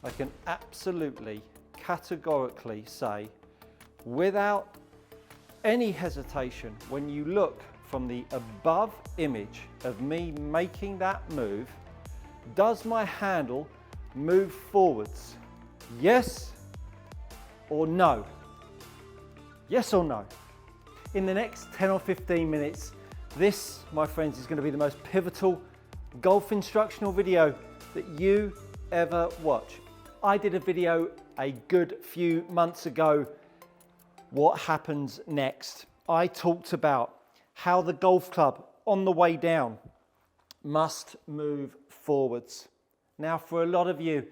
I can absolutely, categorically say, without any hesitation, when you look from the above image of me making that move, does my handle move forwards? Yes or no? Yes or no? In the next 10 or 15 minutes, this, my friends, is going to be the most pivotal golf instructional video that you ever watch. I did a video a good few months ago, what happens next. I talked about how the golf club on the way down must move forwards. Now, for a lot of you,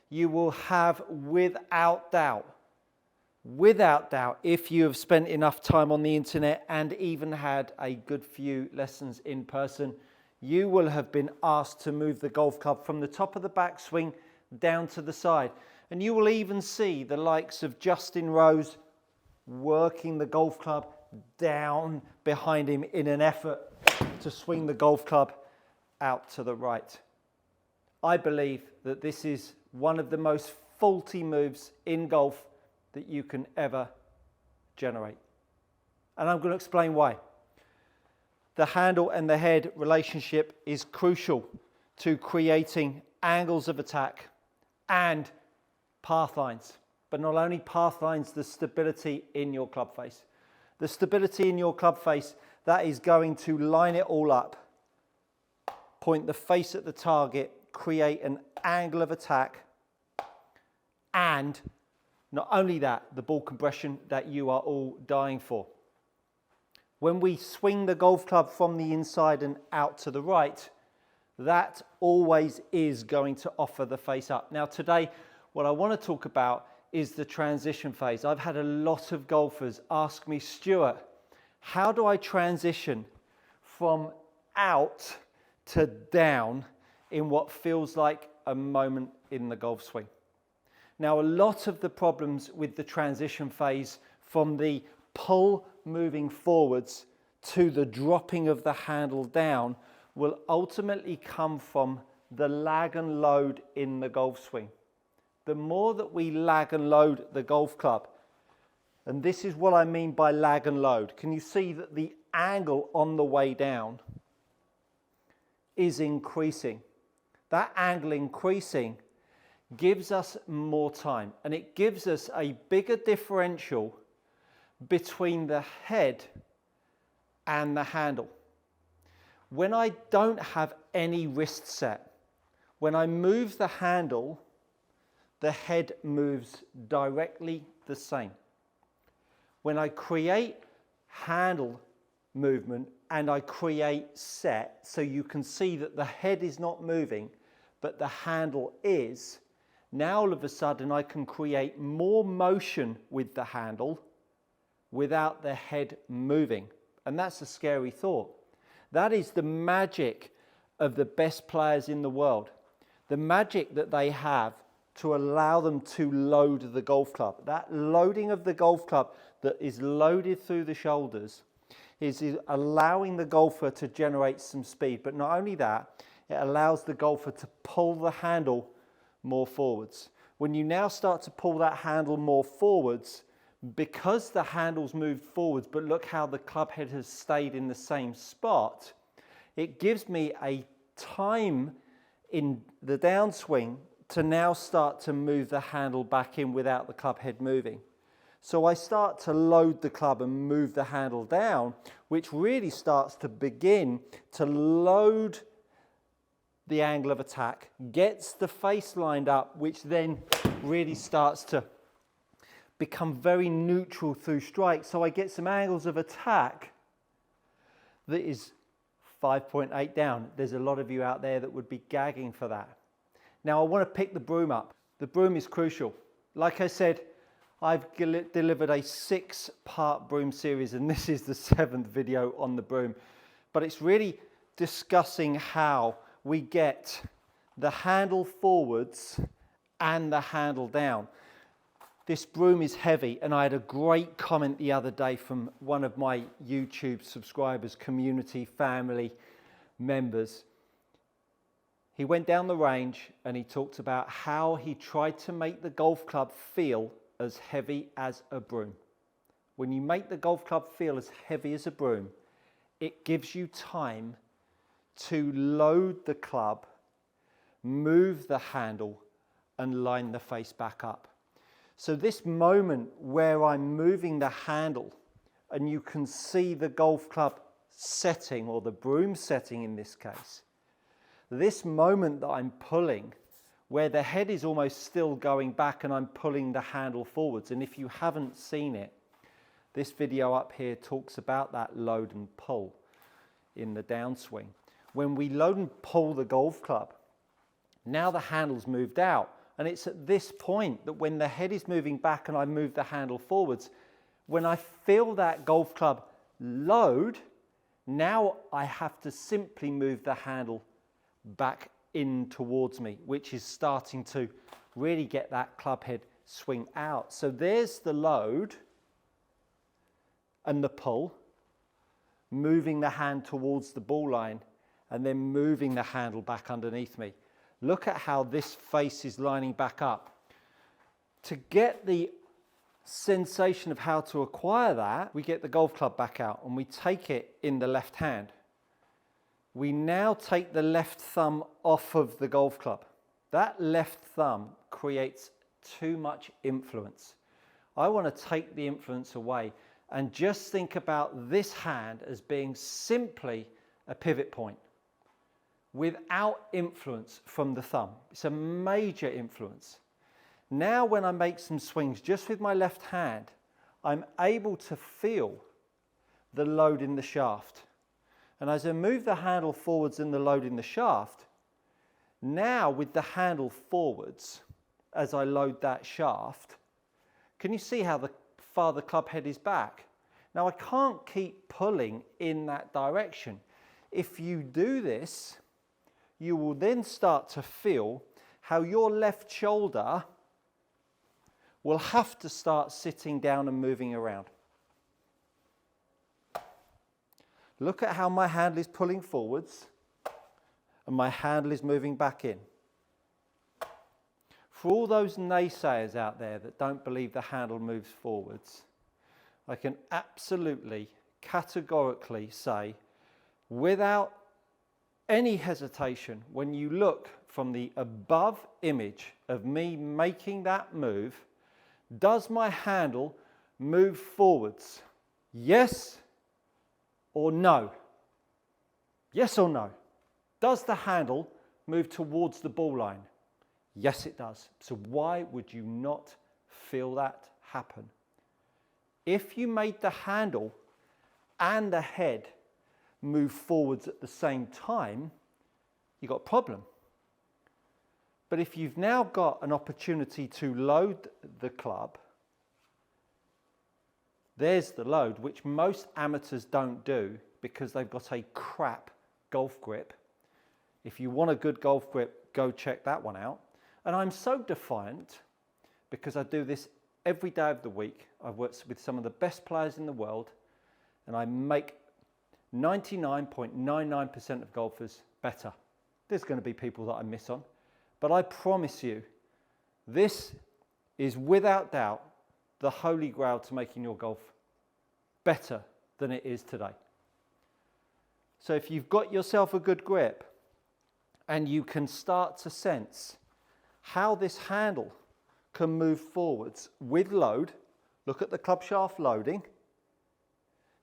you will have without doubt, if you have spent enough time on the internet and even had a good few lessons in person, you will have been asked to move the golf club from the top of the backswing down to the side. And you will even see the likes of Justin Rose working the golf club down behind him in an effort to swing the golf club out to the right. I believe that this is one of the most faulty moves in golf that you can ever generate. And I'm going to explain why. The handle and the head relationship is crucial to creating angles of attack and path lines. But not only path lines, the stability in your club face. The stability in your club face, that is going to line it all up, point the face at the target, create an angle of attack, and not only that, the ball compression that you are all dying for. When we swing the golf club from the inside and out to the right, that always is going to offer the face up. Now today, what I want to talk about is the transition phase. I've had a lot of golfers ask me, Stuart, how do I transition from out to down in what feels like a moment in the golf swing? Now, a lot of the problems with the transition phase from the pull moving forwards to the dropping of the handle down will ultimately come from the lag and load in the golf swing. The more that we lag and load the golf club, and this is what I mean by lag and load. Can you see that the angle on the way down is increasing? That angle increasing gives us more time, and it gives us a bigger differential between the head and the handle. When I don't have any wrist set, when I move the handle, the head moves directly the same. When I create handle movement and I create set, so you can see that the head is not moving, but the handle is, now all of a sudden I can create more motion with the handle without the head moving. And that's a scary thought. That is the magic of the best players in the world. The magic that they have to allow them to load the golf club. That loading of the golf club that is loaded through the shoulders is allowing the golfer to generate some speed. But not only that, it allows the golfer to pull the handle more forwards. When you now start to pull that handle more forwards, because the handle's moved forwards, but look how the club head has stayed in the same spot, it gives me a time in the downswing to now start to move the handle back in without the club head moving. So I start to load the club and move the handle down, which really starts to begin to load the angle of attack, gets the face lined up, which then really starts to become very neutral through strike. So I get some angles of attack that is 5.8 down. There's a lot of you out there that would be gagging for that. Now I want to pick the broom up. The broom is crucial. Like I said, I've delivered a 6-part broom series, and this is the 7th video on the broom. But it's really discussing how we get the handle forwards and the handle down. This broom is heavy, and I had a great comment the other day from one of my YouTube subscribers, community, family members. He went down the range and he talked about how he tried to make the golf club feel as heavy as a broom. When you make the golf club feel as heavy as a broom, it gives you time to load the club, move the handle, and line the face back up. So this moment where I'm moving the handle and you can see the golf club setting, or the broom setting in this case, this moment that I'm pulling, where the head is almost still going back and I'm pulling the handle forwards. And if you haven't seen it, this video up here talks about that load and pull in the downswing. When we load and pull the golf club, now the handle's moved out. And it's at this point that when the head is moving back and I move the handle forwards, when I feel that golf club load, now I have to simply move the handle back in towards me, which is starting to really get that club head swing out. So there's the load and the pull, moving the hand towards the ball line and then moving the handle back underneath me. Look at how this face is lining back up. To get the sensation of how to acquire that, we get the golf club back out and we take it in the left hand. We now take the left thumb off of the golf club. That left thumb creates too much influence. I want to take the influence away and just think about this hand as being simply a pivot point without influence from the thumb. It's a major influence. Now when I make some swings just with my left hand, I'm able to feel the load in the shaft. And as I move the handle forwards and the load in the shaft, now with the handle forwards, as I load that shaft, can you see how far the club head is back? Now I can't keep pulling in that direction. If you do this, you will then start to feel how your left shoulder will have to start sitting down and moving around. Look at how my handle is pulling forwards and my handle is moving back in. For all those naysayers out there that don't believe the handle moves forwards, I can absolutely, categorically say, without any hesitation, when you look from the above image of me making that move, does my handle move forwards? Yes or no? Yes or no? Does the handle move towards the ball line? Yes, it does. So why would you not feel that happen? If you made the handle and the head move forwards at the same time, you've got a problem. But if you've now got an opportunity to load the club, there's the load, which most amateurs don't do because they've got a crap golf grip. If you want a good golf grip, go check that one out. And I'm so defiant because I do this every day of the week. I've worked with some of the best players in the world and I make 99.99% of golfers better. There's going to be people that I miss on, but I promise you, this is without doubt the holy grail to making your golf better than it is today. So if you've got yourself a good grip and you can start to sense how this handle can move forwards with load, look at the club shaft loading.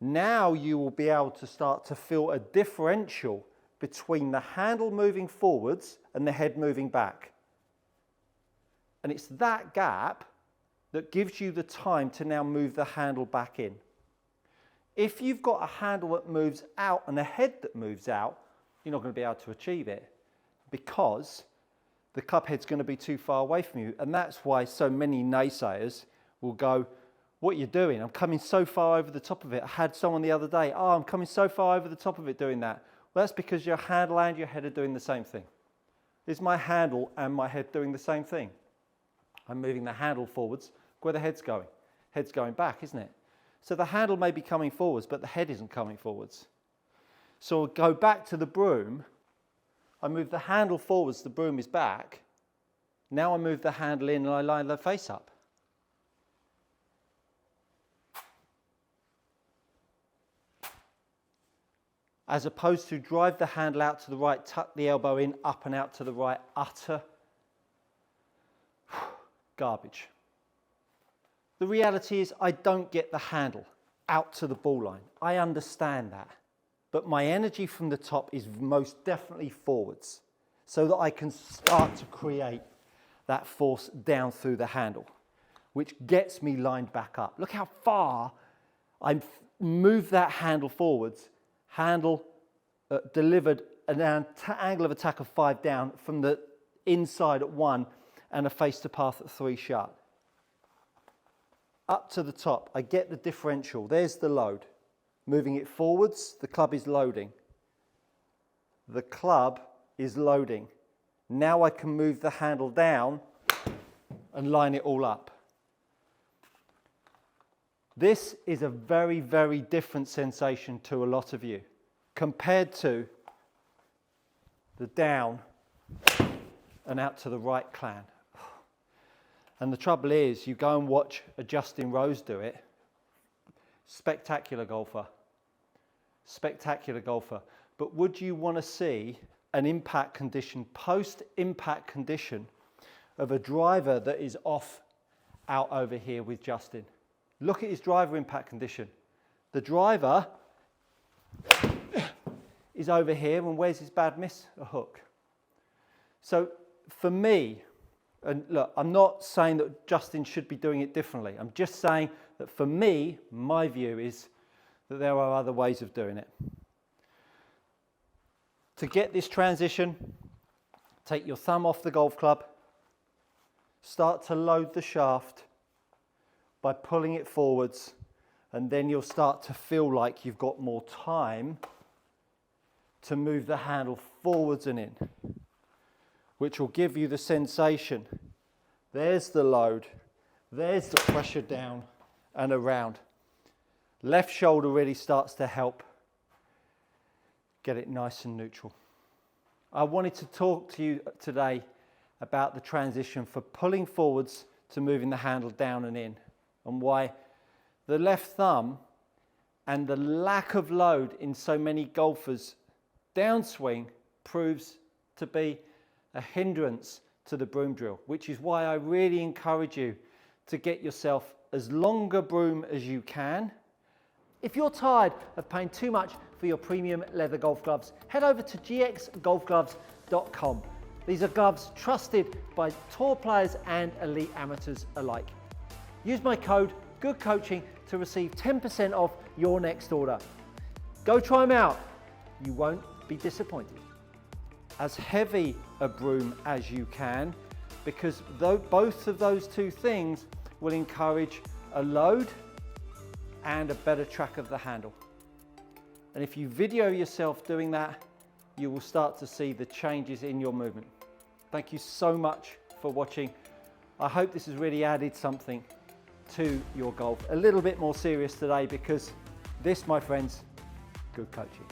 Now you will be able to start to feel a differential between the handle moving forwards and the head moving back. And it's that gap that gives you the time to now move the handle back in. If you've got a handle that moves out and a head that moves out, you're not going to be able to achieve it because the club head's going to be too far away from you. And that's why so many naysayers will go, what are you doing? I'm coming so far over the top of it. I had someone the other day, I'm coming so far over the top of it doing that. Well, that's because your handle and your head are doing the same thing. Is my handle and my head doing the same thing? I'm moving the handle forwards. Where the head's going? Head's going back, isn't it? So the handle may be coming forwards, but the head isn't coming forwards. So we'll go back to the broom. I move the handle forwards, the broom is back. Now I move the handle in and I line the face up. As opposed to drive the handle out to the right, tuck the elbow in, up and out to the right, utter garbage. The reality is I don't get the handle out to the ball line. I understand that. But my energy from the top is most definitely forwards so that I can start to create that force down through the handle, which gets me lined back up. Look how far I move that handle forwards. Handle delivered an angle of attack of 5 down from the inside at 1 and a face to path at 3 shut. Up to the top, I get the differential. There's the load. Moving it forwards, the club is loading. The club is loading. Now I can move the handle down and line it all up. This is a very, very different sensation to a lot of you compared to the down and out to the right clan. And the trouble is, you go and watch a Justin Rose do it. Spectacular golfer. Spectacular golfer. But would you want to see an impact condition, post-impact condition of a driver that is off out over here with Justin? Look at his driver impact condition. The driver is over here, and where's his bad miss? A hook. So for me, and look, I'm not saying that Justin should be doing it differently. I'm just saying that for me, my view is that there are other ways of doing it. To get this transition, take your thumb off the golf club, start to load the shaft by pulling it forwards, and then you'll start to feel like you've got more time to move the handle forwards and in, which will give you the sensation. There's the load, there's the pressure down and around. Left shoulder really starts to help get it nice and neutral. I wanted to talk to you today about the transition for pulling forwards to moving the handle down and in, and why the left thumb and the lack of load in so many golfers' downswing proves to be a hindrance to the broom drill, which is why I really encourage you to get yourself as long a broom as you can. If you're tired of paying too much for your premium leather golf gloves, head over to gxgolfgloves.com. These are gloves trusted by tour players and elite amateurs alike. Use my code GOODCOACHING to receive 10% off your next order. Go try them out. You won't be disappointed. As heavy a broom as you can, because both of those two things will encourage a load and a better track of the handle. And if you video yourself doing that, you will start to see the changes in your movement. Thank you so much for watching. I hope this has really added something to your golf. A little bit more serious today, because this, my friends, good coaching.